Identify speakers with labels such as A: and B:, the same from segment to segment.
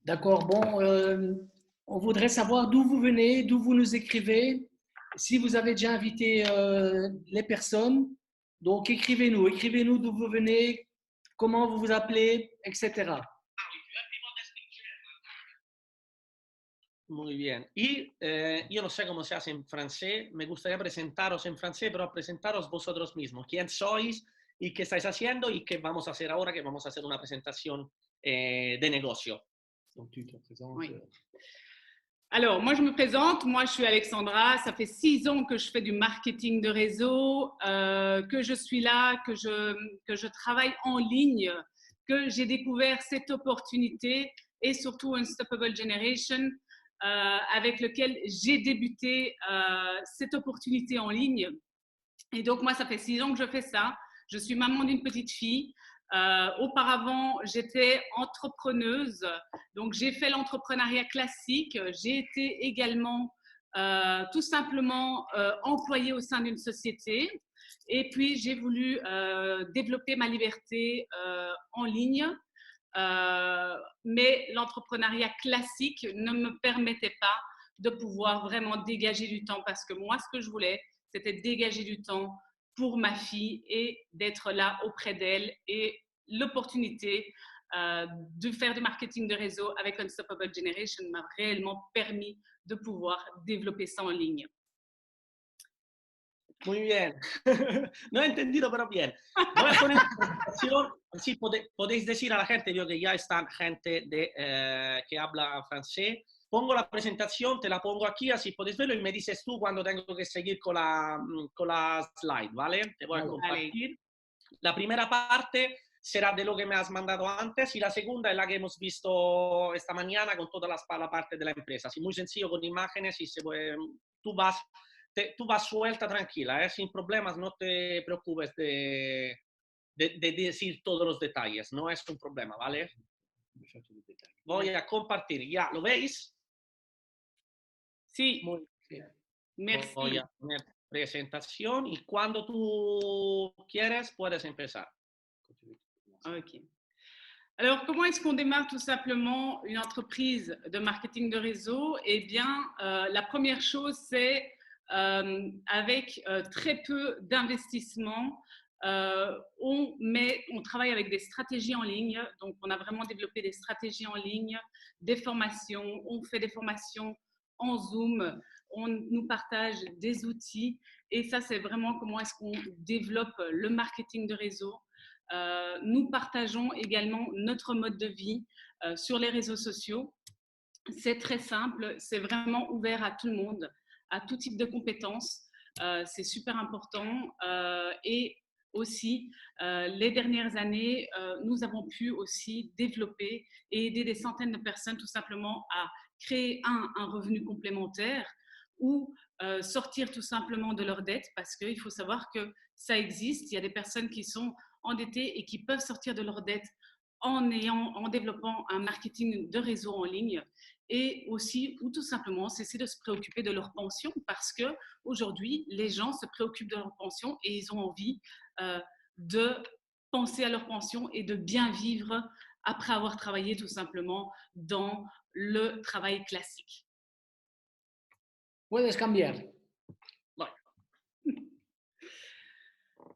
A: D'accord. Bon, on voudrait savoir d'où vous venez, d'où vous nous écrivez, si vous avez déjà invité les personnes. Donc, écrivez-nous d'où vous venez, comment vous vous appelez, etc.
B: Muy bien. Y yo no sé cómo se hace en francés. Me gustaría presentaros en francés, pero presentaros vosotros mismos. ¿Quién sois y qué estáis haciendo y qué vamos a hacer ahora? Que vamos a hacer una presentación de negocio.
A: Donc, tu te présentes.
C: Oui. Alors, moi, je me présente. Moi, je suis Alexandra. Ça fait 6 ans que je fais du marketing de réseau, que je suis là, que je travaille en ligne, que j'ai découvert cette opportunité et surtout Unstoppable Generation avec lequel j'ai débuté cette opportunité en ligne. Et donc, moi, ça fait 6 ans que je fais ça. Je suis maman d'une petite fille. Auparavant, j'étais entrepreneuse. Donc, j'ai fait l'entrepreneuriat classique. J'ai été également tout simplement employée au sein d'une société. Et puis, j'ai voulu développer ma liberté en ligne. Mais l'entrepreneuriat classique ne me permettait pas de pouvoir vraiment dégager du temps parce que moi, ce que je voulais, c'était dégager du temps pour ma fille et d'être là auprès d'elle. Et l'opportunité de faire du marketing de réseau avec Unstoppable Generation m'a réellement permis de pouvoir développer ça en ligne.
B: Muy bien. No he entendido, pero bien. Voy a poner una presentación, así podéis decir a la gente, veo que ya está gente que habla francés. Pongo la presentación, te la pongo aquí, así podéis verlo y me dices tú cuando tengo que seguir con la slide, ¿vale? Te voy a compartir. La primera parte será de lo que me has mandado antes y la segunda es la que hemos visto esta mañana con toda la parte de la empresa. Así muy sencillo con imágenes y tú vas suelta tranquila, sin problemas, no te preocupes de decir todos los detalles, no es un problema, ¿vale? Voy a compartir, ¿ya lo veis?
C: Sí,
B: Muy bien.
C: merci.
B: Voy a poner presentación y cuando tú quieres puedes empezar.
C: Ok. Alors, comment est-ce qu'on démarre tout simplement une entreprise de marketing de réseau? Eh bien, la première chose, c'est avec très peu d'investissement, on travaille avec des stratégies en ligne. Donc, on a vraiment développé des stratégies en ligne, des formations. On fait des formations en Zoom. On nous partage des outils. Et ça, c'est vraiment comment est-ce qu'on développe le marketing de réseau. Nous partageons également notre mode de vie sur les réseaux sociaux. C'est très simple, c'est vraiment ouvert à tout le monde, à tout type de compétences. C'est super important. Et aussi, les dernières années, nous avons pu aussi développer et aider des centaines de personnes tout simplement à créer un revenu complémentaire ou sortir tout simplement de leurs dettes parce qu'il faut savoir que ça existe. Il y a des personnes qui sont endettées et qui peuvent sortir de leurs dettes en développant un marketing de réseau en ligne et aussi, ou tout simplement, cesser de se préoccuper de leur pension parce qu'aujourd'hui, les gens se préoccupent de leur pension et ils ont envie de penser à leur pension et de bien vivre après avoir travaillé tout simplement dans le travail classique.
A: Puedes cambiar.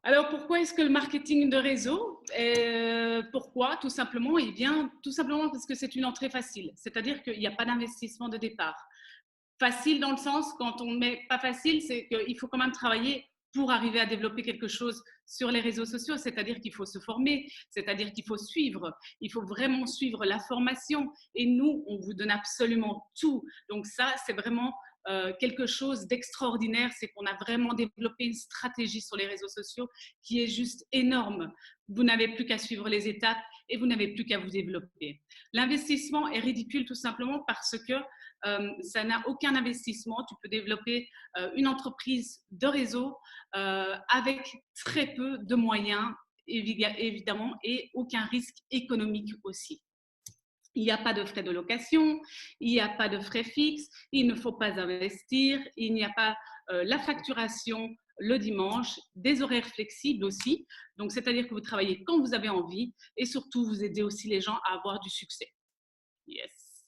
C: Alors, pourquoi est-ce que le marketing de réseau? Pourquoi? Tout simplement, eh bien, tout simplement parce que c'est une entrée facile. C'est-à-dire qu'il n'y a pas d'investissement de départ. Facile dans le sens, quand on met pas facile, c'est qu'il faut quand même travailler pour arriver à développer quelque chose sur les réseaux sociaux. C'est-à-dire qu'il faut se former, c'est-à-dire qu'il faut suivre. Il faut vraiment suivre la formation. Et nous, on vous donne absolument tout. Donc ça, c'est vraiment quelque chose d'extraordinaire, c'est qu'on a vraiment développé une stratégie sur les réseaux sociaux qui est juste énorme. Vous n'avez plus qu'à suivre les étapes et vous n'avez plus qu'à vous développer. L'investissement est ridicule tout simplement parce que ça n'a aucun investissement. Tu peux développer une entreprise de réseau avec très peu de moyens, évidemment, et aucun risque économique aussi. Il n'y a pas de frais de location, il n'y a pas de frais fixes, il ne faut pas investir, il n'y a pas la facturation le dimanche, des horaires flexibles aussi. Donc, c'est-à-dire que vous travaillez quand vous avez envie et surtout, vous aidez aussi les gens à avoir du succès. Yes.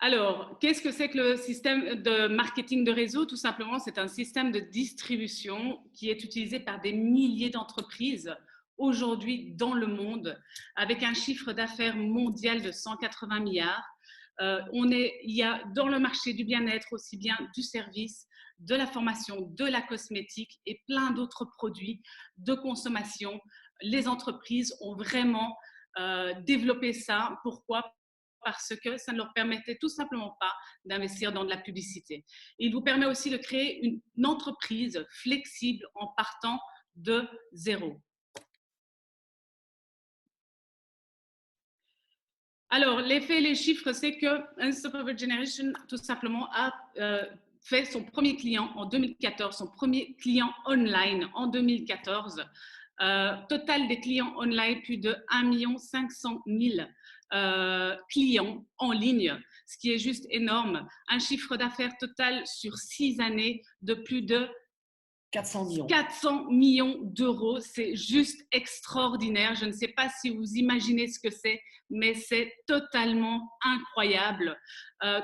C: Alors, qu'est-ce que c'est que le système de marketing de réseau? Tout simplement, c'est un système de distribution qui est utilisé par des milliers d'entreprises aujourd'hui dans le monde, avec un chiffre d'affaires mondial de 180 milliards. Il y a dans le marché du bien-être aussi bien du service, de la formation, de la cosmétique et plein d'autres produits de consommation. Les entreprises ont vraiment développé ça. Pourquoi? Parce que ça ne leur permettait tout simplement pas d'investir dans de la publicité. Il vous permet aussi de créer une entreprise flexible en partant de zéro. Alors, les faits et les chiffres, c'est que Unstoppable Generation, tout simplement, a fait son premier client en 2014, son premier client online en 2014. Total des clients online, plus de 1 500 000 clients en ligne, ce qui est juste énorme. Un chiffre d'affaires total sur 6 années de plus de
A: 400 millions.
C: 400 millions d'euros, c'est juste extraordinaire. Je ne sais pas si vous imaginez ce que c'est, mais c'est totalement incroyable.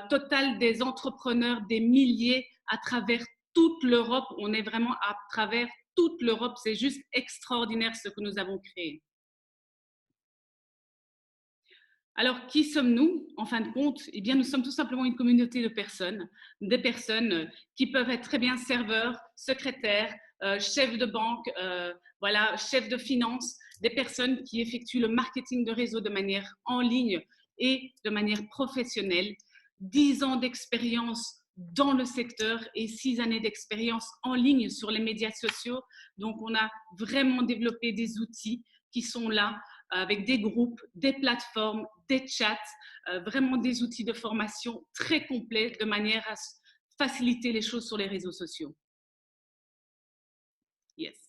C: Total des entrepreneurs, des milliers à travers toute l'Europe. On est vraiment à travers toute l'Europe. C'est juste extraordinaire ce que nous avons créé. Alors, qui sommes-nous, en fin de compte? Eh bien, nous sommes tout simplement une communauté de personnes, des personnes qui peuvent être très bien serveurs, secrétaires, chefs de banque, voilà, chefs de finance, des personnes qui effectuent le marketing de réseau de manière en ligne et de manière professionnelle, 10 ans d'expérience dans le secteur et 6 années d'expérience en ligne sur les médias sociaux. Donc, on a vraiment développé des outils qui sont là avec des groupes, des plateformes, des chats, vraiment des outils de formation très complets de manière à faciliter les choses sur les réseaux sociaux. Yes.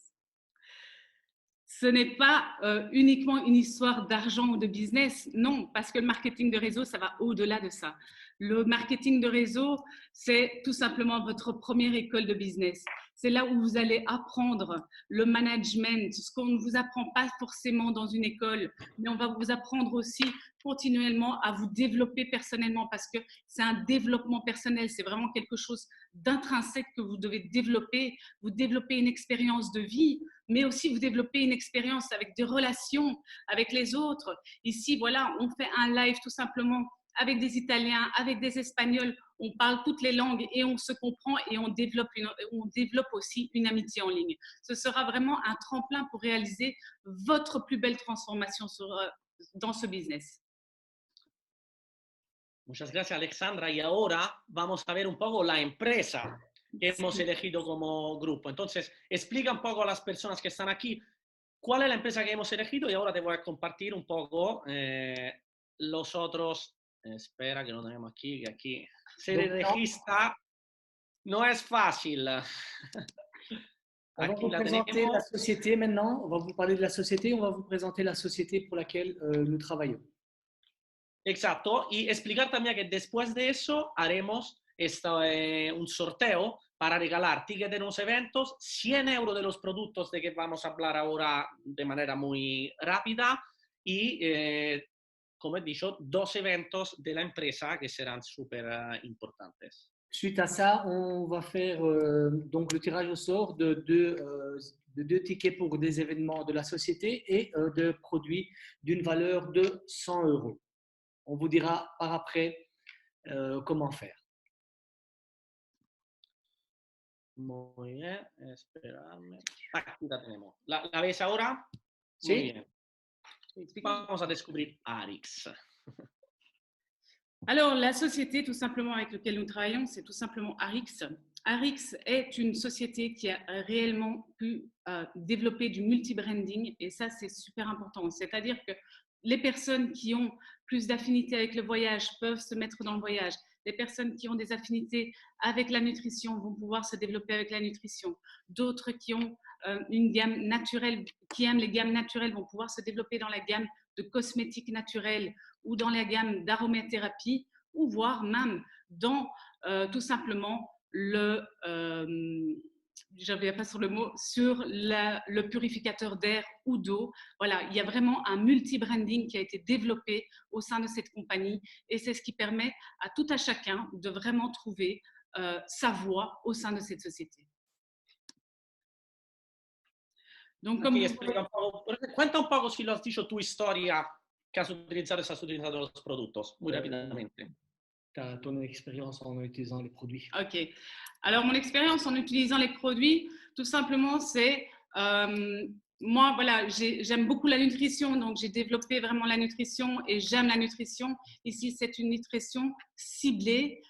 C: Ce n'est pas uniquement une histoire d'argent ou de business, non, parce que le marketing de réseau, ça va au-delà de ça. Le marketing de réseau, c'est tout simplement votre première école de business. C'est là où vous allez apprendre le management, ce qu'on ne vous apprend pas forcément dans une école, mais on va vous apprendre aussi continuellement à vous développer personnellement parce que c'est un développement personnel, c'est vraiment quelque chose d'intrinsèque que vous devez développer. Vous développez une expérience de vie, mais aussi vous développez une expérience avec des relations avec les autres. Ici, voilà, on fait un live tout simplement avec des Italiens, avec des Espagnols, on parle toutes les langues et on se comprend et on développe aussi une amitié en ligne. Ce sera vraiment un tremplin pour réaliser votre plus belle transformation dans ce business.
B: Muchas gracias, Alexandra. Y ahora vamos a ver un poco la empresa que hemos elegido como grupo. Entonces, explica un poco a las personas que están aquí cuál es la empresa que hemos elegido y ahora te voy a compartir un poco los otros. Espera que lo tenemos aquí, que aquí se registra. No es fácil.
A: On va vous présenter la société maintenant. On va vous parler de la société. On va vous présenter la société pour laquelle nous travaillons.
B: Exacto. Y explicar también que después de eso haremos un sorteo para regalar tickets de los eventos, 100 euros de los productos de que vamos a hablar ahora de manera muy rápida y, como he dicho, 2 eventos de la empresa que serán súper importantes.
A: Suite à ça, on va faire donc le tirage au sort de deux tickets pour des événements de la société et de produits d'une valeur de 100 euros. On vous dira par après comment faire.
B: Muy bien, esperadme. Aquí la tenemos. ¿La ves ahora?
A: Sí.
B: Muy bien. Vamos a descubrir Arix.
C: Alors, la société, tout simplement, avec laquelle nous travaillons, c'est tout simplement Arix. Arix est une société qui a réellement pu développer du multi-branding et ça, c'est super important. C'est-à-dire que les personnes qui ont plus d'affinité avec le voyage peuvent se mettre dans le voyage. Les personnes qui ont des affinités avec la nutrition vont pouvoir se développer avec la nutrition. D'autres qui ont une gamme naturelle, qui aiment les gammes naturelles, vont pouvoir se développer dans la gamme de cosmétiques naturels ou dans la gamme d'aromathérapie ou voire même dans tout simplement je ne reviens pas sur le mot, sur le purificateur d'air ou d'eau. Voilà, il y a vraiment un multi-branding qui a été développé au sein de cette compagnie et c'est ce qui permet à tout à chacun de vraiment trouver sa voie au sein de cette société. Donc, comme
B: Aquí explica un poco, cuenta un poco si lo has dicho tu historia que has utilizado, estás utilizando los productos, muy rápidamente.
A: Ton expérience en utilisant les produits.
C: Ok. Alors, mon expérience en utilisant les produits, tout simplement, c'est moi, voilà, j'aime beaucoup la nutrition, donc j'ai développé vraiment la nutrition et j'aime la nutrition. Ici, c'est une nutrition ciblée,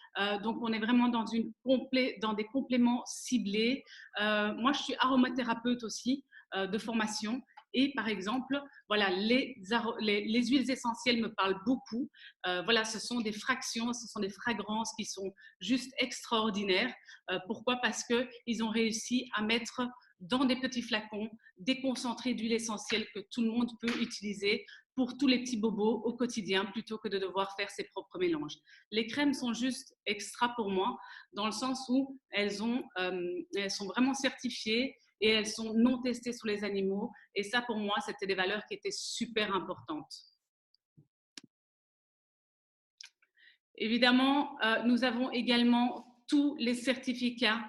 C: donc on est vraiment dans des compléments ciblés. Moi, je suis aromathérapeute aussi de formation. Et par exemple, voilà, les huiles essentielles me parlent beaucoup. Voilà, ce sont des fractions, ce sont des fragrances qui sont juste extraordinaires. Pourquoi? Parce qu'ils ont réussi à mettre dans des petits flacons des concentrés d'huile essentielle que tout le monde peut utiliser pour tous les petits bobos au quotidien plutôt que de devoir faire ses propres mélanges. Les crèmes sont juste extra pour moi dans le sens où elles sont vraiment certifiées et elles sont non testées sur les animaux. Et ça, pour moi, c'était des valeurs qui étaient super importantes. Évidemment, nous avons également tous les certificats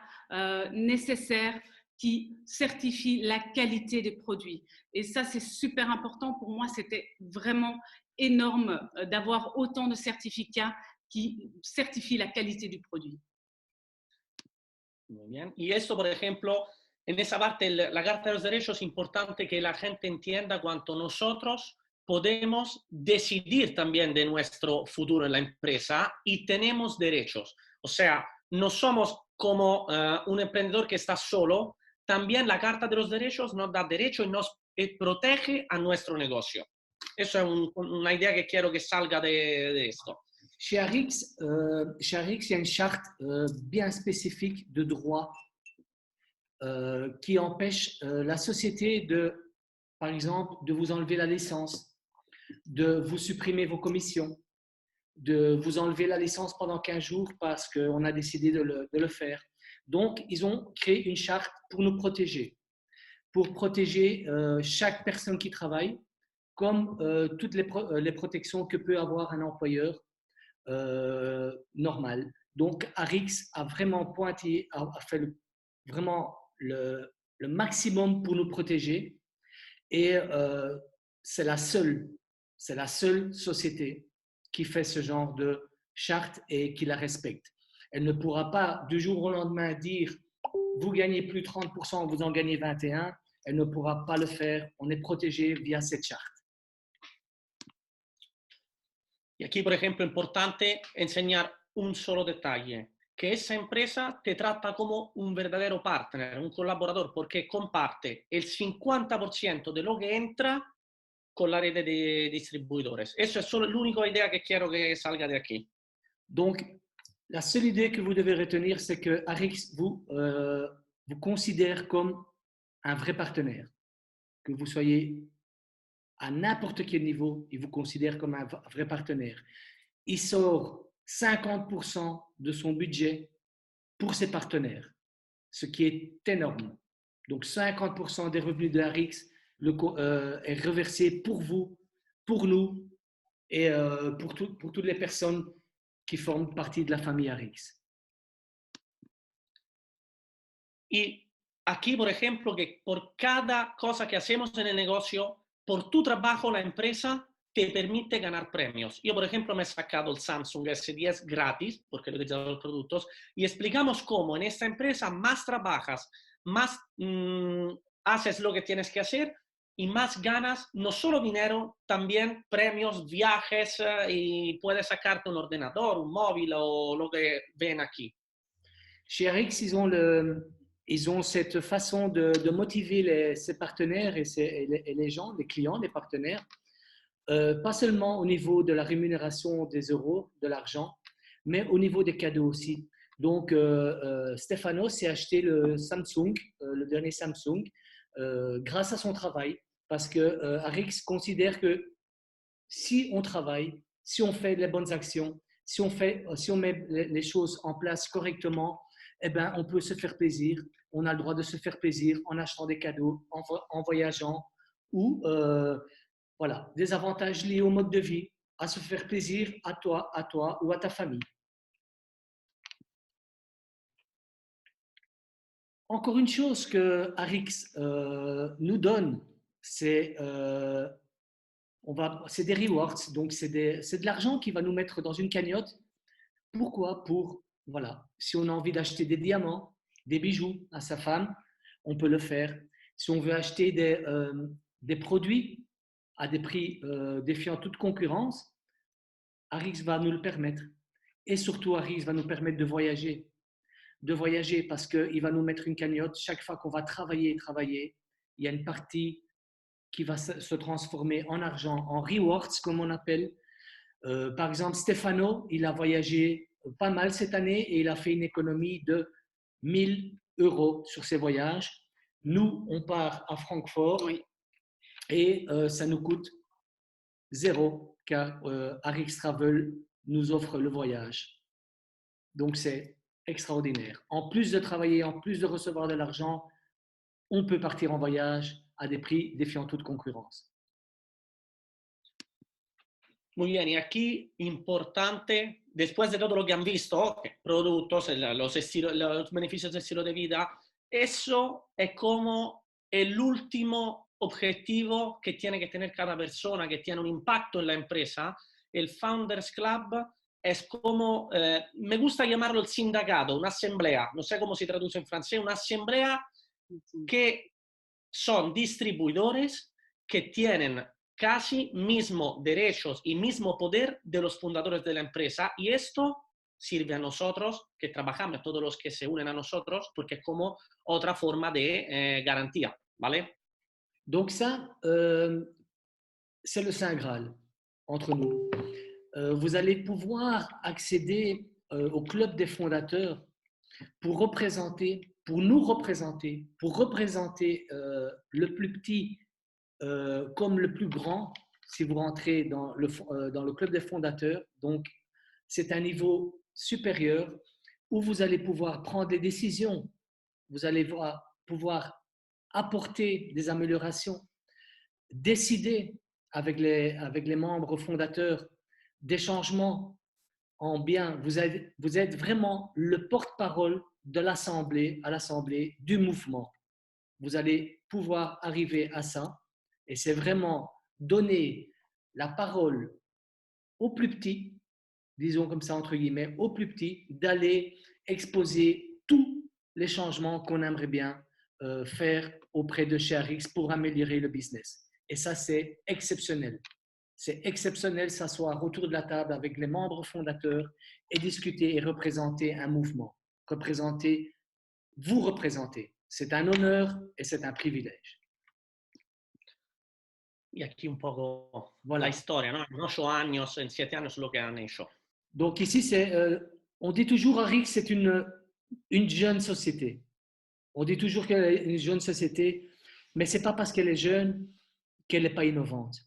C: nécessaires qui certifient la qualité des produits. Et ça, c'est super important. Pour moi, c'était vraiment énorme d'avoir autant de certificats qui certifient la qualité du produit.
B: Muy bien. Y esto, por ejemplo, en esa parte, la Carta de los Derechos, es importante que la gente entienda cuánto nosotros podemos decidir también de nuestro futuro en la empresa y tenemos derechos. O sea, no somos como un emprendedor que está solo, también la Carta de los Derechos nos da derecho y nos protege a nuestro negocio. Eso es una idea que quiero que salga de esto.
A: Chez Arix, il y a une charte bien spécifique de droit qui empêche la société de, par exemple, de vous enlever la licence, de vous supprimer vos commissions, de vous enlever la licence pendant 15 jours parce qu'on a décidé de le faire. Donc, ils ont créé une charte pour nous protéger, pour protéger chaque personne qui travaille, comme toutes les protections que peut avoir un employeur normal. Donc, Arix a vraiment pointé, a fait vraiment le maximum pour nous protéger et c'est la seule société qui fait ce genre de charte et qui la respecte. Elle ne pourra pas du jour au lendemain dire vous gagnez plus 30%, vous en gagnez 21%. Elle ne pourra pas le faire. On est protégé via cette charte.
B: Y aquí, por ejemplo, importante enseñar un solo detalle, que esa empresa te trata como un verdadero partner, un colaborador, porque comparte el 50% de lo que entra con la red de distribuidores. Eso es solo l'unica idea que quiero que salga de aquí.
A: Donc, la seule idée que vous devez retenir, c'est que Arix vous considère comme un vrai partenaire. Que vous soyez à n'importe quel niveau, il vous considère comme un vrai partenaire. Il sort 50% de son budget pour ses partenaires, ce qui est énorme. Donc, 50% des revenus de Arix est reversé pour vous, pour nous et pour toutes les personnes qui forment partie de la famille Arix.
B: Y aquí, por ejemplo, que por cada cosa que hacemos en el negocio, por tu trabajo, la empresa te permite ganar premios. Yo, por ejemplo, me he sacado el Samsung S10 gratis, porque he utilizado los productos, y explicamos cómo en esta empresa más trabajas, más haces lo que tienes que hacer y más ganas, no solo dinero, también premios, viajes, y puedes sacarte un ordenador, un móvil o lo que ven aquí.
A: Chez Arix, ils ont cette façon de motiver ses partenaires et les gens, les clients, les partenaires, pas seulement au niveau de la rémunération des euros, de l'argent, mais au niveau des cadeaux aussi. Donc, Stefano s'est acheté le Samsung, le dernier Samsung, grâce à son travail, parce que Arix considère que si on travaille, si on fait les bonnes actions, si on met les choses en place correctement, eh ben, on peut se faire plaisir on a le droit de se faire plaisir en achetant des cadeaux, en voyageant ou voilà, des avantages liés au mode de vie, à se faire plaisir à toi ou à ta famille. Encore une chose que Arix nous donne, c'est des rewards, donc c'est de l'argent qui va nous mettre dans une cagnotte. Pourquoi? Voilà, si on a envie d'acheter des diamants, des bijoux à sa femme, on peut le faire. Si on veut acheter des produits à des prix défiant toute concurrence, Arix va nous le permettre. Et surtout, Arix va nous permettre de voyager. De voyager parce qu'il va nous mettre une cagnotte. Chaque fois qu'on va travailler, il y a une partie qui va se transformer en argent, en rewards, comme on appelle. Par exemple, Stefano, il a voyagé pas mal cette année et il a fait une économie de 1000 € sur ses voyages. Nous, on part à Francfort et ça nous coûte 0 car Arix Travel nous offre le voyage. Donc, c'est extraordinaire. En plus de travailler, en plus de recevoir de l'argent, on peut partir en voyage a dei prix défiant toute concurrence.
B: Muy bien, y aquí importante, después de todo lo que han visto, productos, los beneficios del estilo de vida, eso es como el último objetivo que tiene que tener cada persona que tiene un impacto en la empresa. El Founders Club es como, me gusta llamarlo el sindacato, una asamblea, no sé cómo se traduce en francés, una asamblea que son distribuidores que tienen casi mismo derechos y mismo poder de los fundadores de la empresa, y esto sirve a nosotros que trabajamos, a todos los que se unen a nosotros, porque es como otra forma de garantía, ¿vale?
A: Donc ça, c'est le Saint Graal entre nous. Vous allez pouvoir accéder au club des fondateurs pour nous représenter, pour représenter le plus petit comme le plus grand si vous rentrez dans le club des fondateurs. Donc, c'est un niveau supérieur où vous allez pouvoir prendre des décisions, vous allez pouvoir apporter des améliorations, décider avec les membres fondateurs des changements en bien. Vous êtes vraiment le porte-parole de l'Assemblée, du mouvement. Vous allez pouvoir arriver à ça. Et c'est vraiment donner la parole aux plus petits, disons comme ça entre guillemets, aux plus petits, d'aller exposer tous les changements qu'on aimerait bien faire auprès de chez Arix pour améliorer le business. Et ça, c'est exceptionnel. C'est exceptionnel s'asseoir autour de la table avec les membres fondateurs et discuter et représenter un mouvement. Vous représenter. C'est un honneur et c'est un privilège.
B: Y aquí un poco la historia, ¿no? En 8 años, en 7 años, lo que han hecho.
A: Donc ici, on dit toujours Arix, c'est une jeune société. On dit toujours qu'elle est une jeune société, mais ce n'est pas parce qu'elle est jeune qu'elle n'est pas innovante.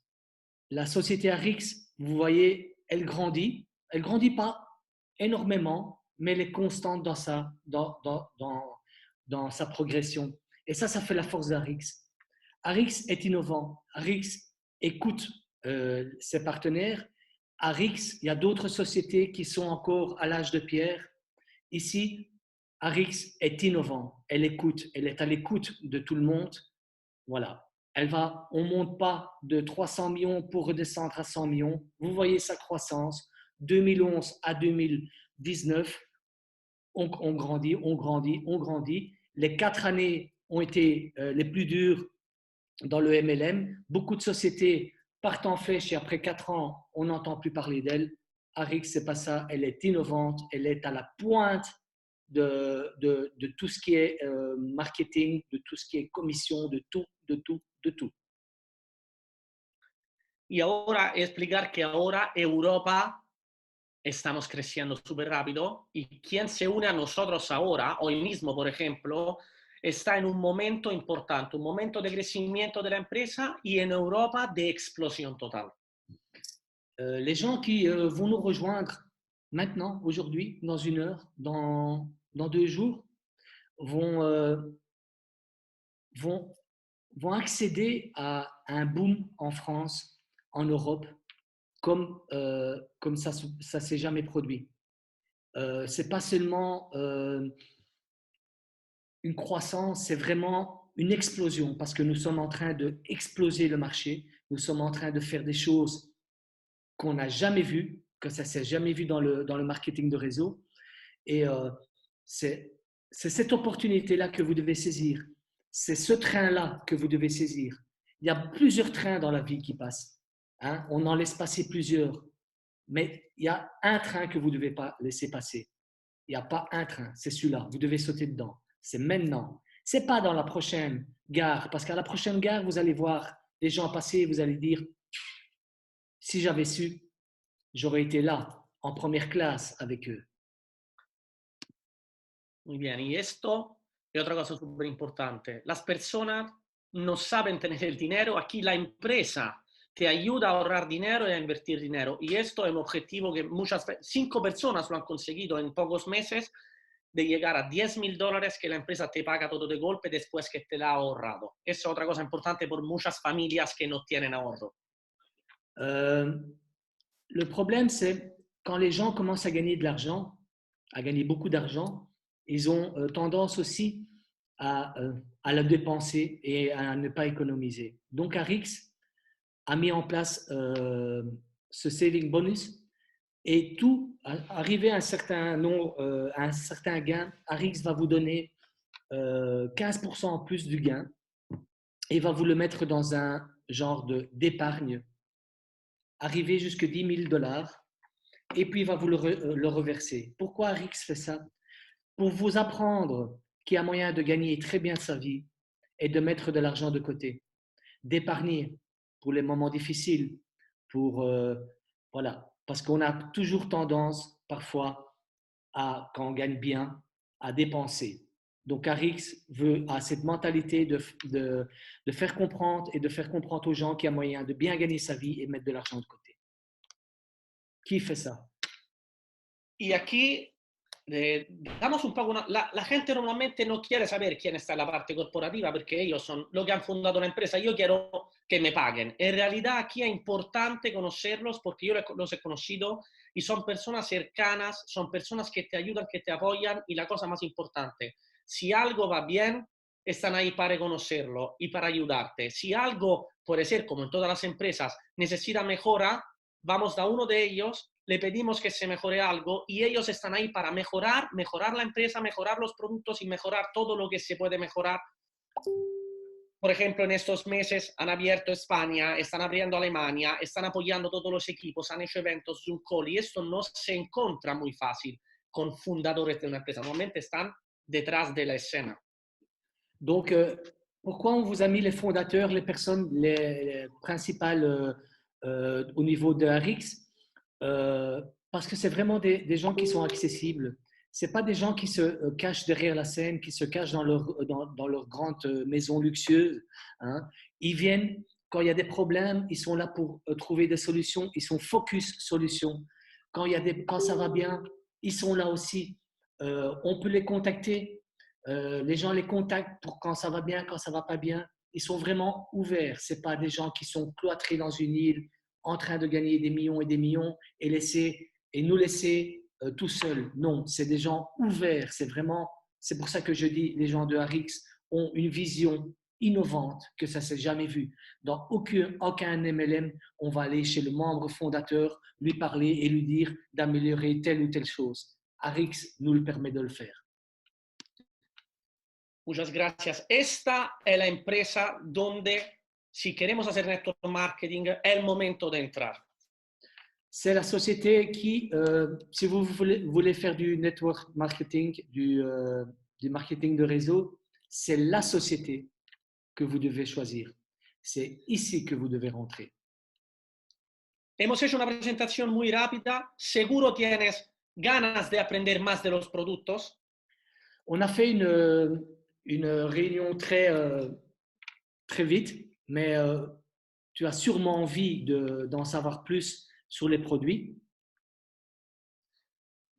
A: La société Arix, vous voyez, elle grandit. Elle ne grandit pas énormément, mais elle est constante dans sa progression. Et ça fait la force d'Arix. Arix est innovant. Arix écoute ses partenaires. Arix, il y a d'autres sociétés qui sont encore à l'âge de pierre. Ici, Arix est innovant. Elle écoute. Elle est à l'écoute de tout le monde. Voilà. On ne monte pas de 300 millions pour redescendre à 100 millions. Vous voyez sa croissance. 2011 à 2019, on grandit. Les 4 années ont été les plus dures dans le MLM. Beaucoup de sociétés partent en flèche et après 4 ans, on n'entend plus parler d'elle. Arix, ce n'est pas ça. Elle est innovante. Elle est à la pointe de tout ce qui est marketing, de tout ce qui est commission, de tout.
B: Y ahora explicar que ahora Europa estamos creciendo súper rápido y quien se une a nosotros ahora, hoy mismo, por ejemplo, está en un momento importante, un momento de crecimiento de la empresa y en Europa de explosión total.
A: Les gens qui vont nous rejoindre maintenant, aujourd'hui, dans 1 heure, dans 2 jours, vont, vont, vont accéder à un boom en France, en Europe, comme ça ne s'est jamais produit. Ce n'est pas seulement une croissance, c'est vraiment une explosion parce que nous sommes en train d'exploser le marché, nous sommes en train de faire des choses qu'on n'a jamais vues, que ça ne s'est jamais vu dans le marketing de réseau. Et c'est cette opportunité-là que vous devez saisir. C'est ce train-là que vous devez saisir. Il y a plusieurs trains dans la vie qui passent. Hein? On en laisse passer plusieurs. Mais il y a un train que vous ne devez pas laisser passer. Il n'y a pas un train, c'est celui-là. Vous devez sauter dedans. C'est maintenant. Ce n'est pas dans la prochaine gare. Parce qu'à la prochaine gare, vous allez voir des gens passer et vous allez dire, si j'avais su, j'aurais été là, en première classe avec eux.
B: Muy bien, y esto es otra cosa súper importante. Las personas no saben tener el dinero. Aquí la empresa te ayuda a ahorrar dinero y a invertir dinero. Y esto es un objetivo que 5 personas lo han conseguido en pocos meses, de llegar a $10,000 que la empresa te paga todo de golpe después que te la ha ahorrado. Eso es otra cosa importante por muchas familias que no tienen ahorro.
A: Le problème, c'est quand les gens commencent à gagner de l'argent, à gagner beaucoup d'argent, ils ont tendance aussi à le dépenser et à ne pas économiser. Donc, Arix a mis en place ce saving bonus et tout, arrivé à un certain nombre, à un certain gain, Arix va vous donner 15% en plus du gain et va vous le mettre dans un genre d'épargne, arrivé jusqu'à $10,000. Et puis il va vous le reverser. Pourquoi Arix fait ça? Pour vous apprendre qu'il y a moyen de gagner très bien sa vie et de mettre de l'argent de côté, d'épargner pour les moments difficiles, voilà, parce qu'on a toujours tendance parfois quand on gagne bien, à dépenser. Donc Arix a cette mentalité de faire comprendre et de faire comprendre aux gens qu'il y a moyen de bien gagner sa vie et mettre de l'argent de côté. Qui fait ça?
B: Y aquí damos un poco la gente normalmente no quiere saber quién está en la parte corporativa porque ellos son los que han fundado la empresa. Yo quiero que me paguen. En realidad aquí es importante conocerlos porque yo los he conocido y son personas cercanas, son personas que te ayudan, que te apoyan y la cosa más importante, si algo va bien, están ahí para conocerlo y para ayudarte. Si algo puede ser, como en todas las empresas, necesita mejora, vamos a uno de ellos, le pedimos que se mejore algo y ellos están ahí para mejorar la empresa, mejorar los productos y mejorar todo lo que se puede mejorar. Por ejemplo, en estos meses han abierto España, están abriendo Alemania, están apoyando todos los equipos, han hecho eventos, Zoom Call, y esto no se encuentra muy fácil con fundadores de una empresa. Normalmente están detrás de la escena.
A: Donc, pourquoi on vous a mis les fondateurs, les personnes les principales au niveau de Arix? Parce que c'est vraiment des gens qui sont accessibles. Ce n'est pas des gens qui se cachent derrière la scène, qui se cachent dans leur grande maison luxueuse. Hein. Ils viennent, quand il y a des problèmes, ils sont là pour trouver des solutions. Ils sont focus solutions. Quand ça va bien, ils sont là aussi. On peut les contacter. Les gens les contactent pour quand ça va bien, quand ça ne va pas bien. Ils sont vraiment ouverts. Ce n'est pas des gens qui sont cloîtrés dans une île en train de gagner des millions et des millions et nous laisser tout seuls. Non, c'est des gens ouverts. C'est pour ça que je dis, les gens de Arix ont une vision innovante que ça ne s'est jamais vu. Dans aucun MLM, on va aller chez le membre fondateur, lui parler et lui dire d'améliorer telle ou telle chose. Arix nous le permet de le faire.
B: Muchas gracias. Esta es la empresa donde, si queremos hacer network marketing, es el momento de entrar.
A: C'est la société qui, si vous voulez faire du network marketing, du marketing de réseau, c'est la société que vous devez choisir. C'est ici que vous devez rentrer.
B: Hemos hecho una presentación muy rápida. Seguro tienes ganas de aprender más de los productos.
A: On a fait une réunion très vite, mais tu as sûrement envie d'en savoir plus sur les produits.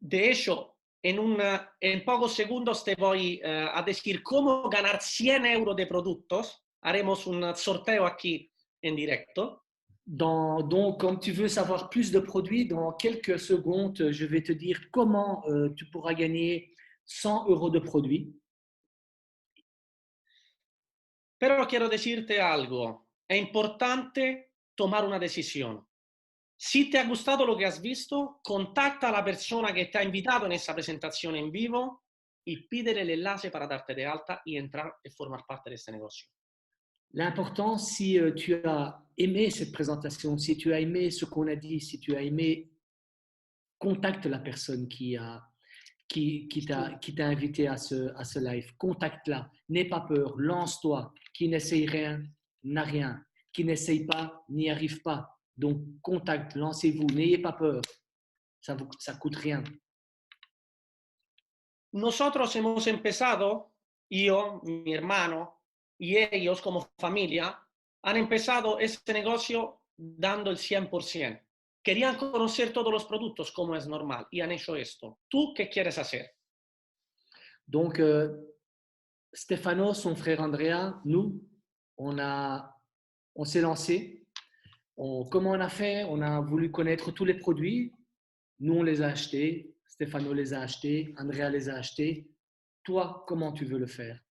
B: De hecho, en pocos segundos te voy a decir cómo ganar 100 euros de productos. Haremos un sorteo aquí en directo.
A: Donc, comme tu veux savoir plus de produits, dans quelques secondes, je vais te dire comment tu pourras gagner 100 euros de produits.
B: Pero quiero decirte algo. Es importante tomar una decisión. Si te ha gustado lo que has visto, contacta a la persona que te ha invitado en esa presentación en vivo y pídele el enlace para darte de alta y entrar y formar parte de este negocio.
A: L'important, si tu as aimé cette présentation, si tu as aimé ce qu'on a dit, si tu as aimé, contacte la personne qui t'a invité à ce live. Contacte-la. N'aie pas peur. Lance-toi. Qui n'essaye rien n'a rien. Qui n'essaye pas n'y arrive pas. Donc, contacte. Lancez-vous. N'ayez pas peur. Ça coûte rien.
B: Nosotros hemos empezado, yo, mi hermano y ellos como familia, han empezado este negocio dando el 100%. Querían conocer todos los productos como es normal y han hecho esto. ¿Tú qué quieres hacer?
A: Donc, Stefano, son frère Andrea, nous, on s'est lancé. Comment on a fait? On a voulu connaître tous les produits. Nous, on les a achetés. Stefano les a achetés. Andrea les a achetés. Toi, comment tu veux le faire?